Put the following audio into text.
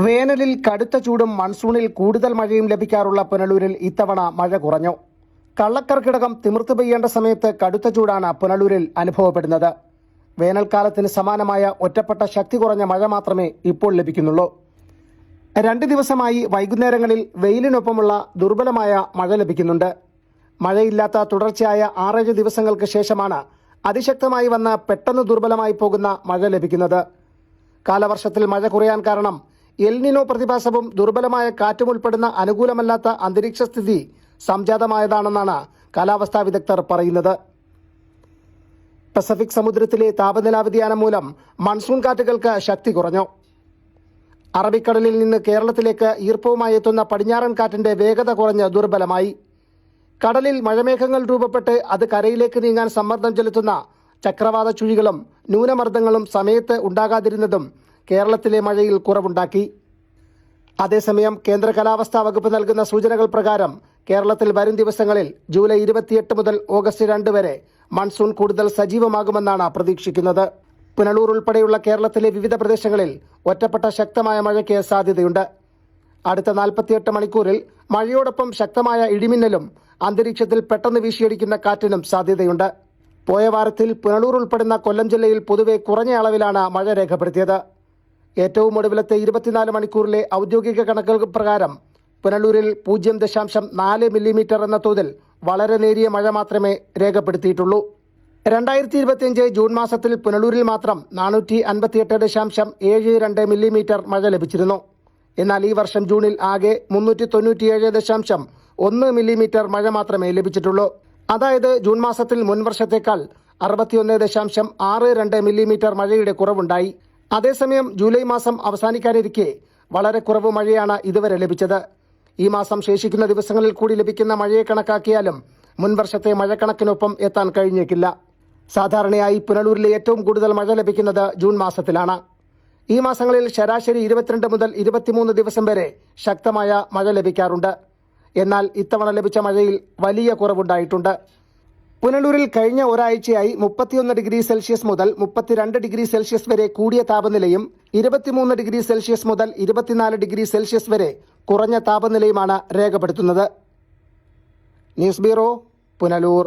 വേനലിൽ കടുത്ത ചൂടും മൺസൂണിൽ കൂടുതൽ മഴയും ലഭിക്കാറുള്ള പുനലൂരിൽ ഇത്തവണ മഴ കുറഞ്ഞു. കള്ളക്കർക്കിടകം തിമിർത്ത് പെയ്യേണ്ട സമയത്ത് കടുത്ത ചൂടാണ് പുനലൂരിൽ അനുഭവപ്പെടുന്നത്. വേനൽക്കാലത്തിന് സമാനമായ ഒറ്റപ്പെട്ട ശക്തി കുറഞ്ഞ മഴ മാത്രമേ ഇപ്പോൾ ലഭിക്കുന്നുള്ളൂ. 2 ദിവസമായി വൈകുന്നേരങ്ങളിൽ വെയിലിനൊപ്പമുള്ള ദുർബലമായ മഴ ലഭിക്കുന്നുണ്ട്. മഴയില്ലാത്ത തുടർച്ചയായ 6-7 ദിവസങ്ങൾക്ക് ശേഷമാണ് അതിശക്തമായി വന്ന് പെട്ടെന്ന് ദുർബലമായി പോകുന്ന മഴ ലഭിക്കുന്നത്. കാലവർഷത്തിൽ മഴ കുറയാൻ കാരണം എൽ നിനോ പ്രതിഭാസവും ദുർബലമായ കാറ്റും ഉൾപ്പെടുന്ന അനുകൂലമല്ലാത്ത അന്തരീക്ഷ സ്ഥിതി സംജാതമായതാണെന്നാണ് കാലാവസ്ഥാ വിദഗ്ധർ പറയുന്നത്. പസഫിക് സമുദ്രത്തിലെ താപനില വ്യതിയാനം മൂലം മൺസൂൺ കാറ്റുകൾക്ക് ശക്തി കുറഞ്ഞു. അറബിക്കടലിൽ നിന്ന് കേരളത്തിലേക്ക് ഈർപ്പവുമായി എത്തുന്ന പടിഞ്ഞാറൻ കാറ്റിന്റെ വേഗത കുറഞ്ഞ് ദുർബലമായി. കടലിൽ മഴമേഘങ്ങൾ രൂപപ്പെട്ട് അത് കരയിലേക്ക് നീങ്ങാൻ സമ്മർദ്ദം ചെലുത്തുന്ന ചക്രവാത ചുഴികളും ന്യൂനമർദ്ദങ്ങളും സമയത്ത് ഉണ്ടാകാതിരുന്നതും കേരളത്തിലെ മഴയിൽ കുറവുണ്ടാക്കി. അതേസമയം കേന്ദ്ര കാലാവസ്ഥാ വകുപ്പ് നൽകുന്ന സൂചനകൾ പ്രകാരം കേരളത്തിൽ വരും ദിവസങ്ങളിൽ ജൂലൈ 28 മുതൽ ഓഗസ്റ്റ് 2 വരെ മൺസൂൺ കൂടുതൽ സജീവമാകുമെന്നാണ് പ്രതീക്ഷിക്കുന്നത്. പുനലൂർ ഉൾപ്പെടെയുള്ള കേരളത്തിലെ വിവിധ പ്രദേശങ്ങളിൽ ഒറ്റപ്പെട്ട ശക്തമായ മഴയ്ക്ക് സാധ്യതയുണ്ട്. അടുത്ത 48 മണിക്കൂറിൽ മഴയോടൊപ്പം ശക്തമായ ഇടിമിന്നലും അന്തരീക്ഷത്തിൽ പെട്ടെന്ന് വീശിയടിക്കുന്ന കാറ്റിനും സാധ്യതയുണ്ട്. പോയ വാരത്തിൽ പുനലൂർ ഉൾപ്പെടുന്ന കൊല്ലം ജില്ലയിൽ പൊതുവെ കുറഞ്ഞ അളവിലാണ് മഴ രേഖപ്പെടുത്തിയത്. ഏറ്റവും ഒടുവിലത്തെ 24 മണിക്കൂറിലെ ഔദ്യോഗിക കണക്കുകൾ പ്രകാരം പുനലൂരിൽ 0.4 മില്ലിമീറ്റർ എന്ന തോതിൽ വളരെ നേരിയ മഴ മാത്രമേ രേഖപ്പെടുത്തിയിട്ടുള്ളൂ. 2025 ജൂൺ മാസത്തിൽ പുനലൂരിൽ മാത്രം 458.72 മില്ലിമീറ്റർ മഴ ലഭിച്ചിരുന്നു. എന്നാൽ ഈ വർഷം ജൂണിൽ ആകെ 397.1 മില്ലിമീറ്റർ മഴ മാത്രമേ ലഭിച്ചിട്ടുള്ളൂ. അതായത് ജൂൺ മാസത്തിൽ മുൻവർഷത്തേക്കാൾ 61.62 മില്ലിമീറ്റർ മഴയുടെ കുറവുണ്ടായി. അതേസമയം ജൂലൈ മാസം അവസാനിക്കാനിരിക്കെ വളരെ കുറവ് മഴയാണ് ഇതുവരെ ലഭിച്ചത്. ഈ മാസം ശേഷിക്കുന്ന ദിവസങ്ങളിൽ കൂടി ലഭിക്കുന്ന മഴയെ കണക്കാക്കിയാലും മുൻവർഷത്തെ മഴക്കണക്കിനൊപ്പം എത്താൻ കഴിഞ്ഞേക്കില്ല. സാധാരണയായി പുനലൂരിലെ ഏറ്റവും കൂടുതൽ മഴ ലഭിക്കുന്നത് ജൂൺ മാസത്തിലാണ്. ഈ മാസങ്ങളിൽ ശരാശരി 22 മുതൽ 23 ദിവസം വരെ ശക്തമായ മഴ ലഭിക്കാറുണ്ട്. എന്നാൽ ഇത്തവണ ലഭിച്ച മഴയിൽ വലിയ കുറവുണ്ടായിട്ടുണ്ട്. പുനലൂരിൽ കഴിഞ്ഞ ഒരാഴ്ചയായി 31 ഡിഗ്രി സെൽഷ്യസ് മുതൽ 32 ഡിഗ്രി സെൽഷ്യസ് വരെ കൂടിയ താപനിലയും 23 ഡിഗ്രി സെൽഷ്യസ് മുതൽ 24 ഡിഗ്രി സെൽഷ്യസ് വരെ കുറഞ്ഞ താപനിലയുമാണ് രേഖപ്പെടുത്തുന്നത്. News bureau, Punalur.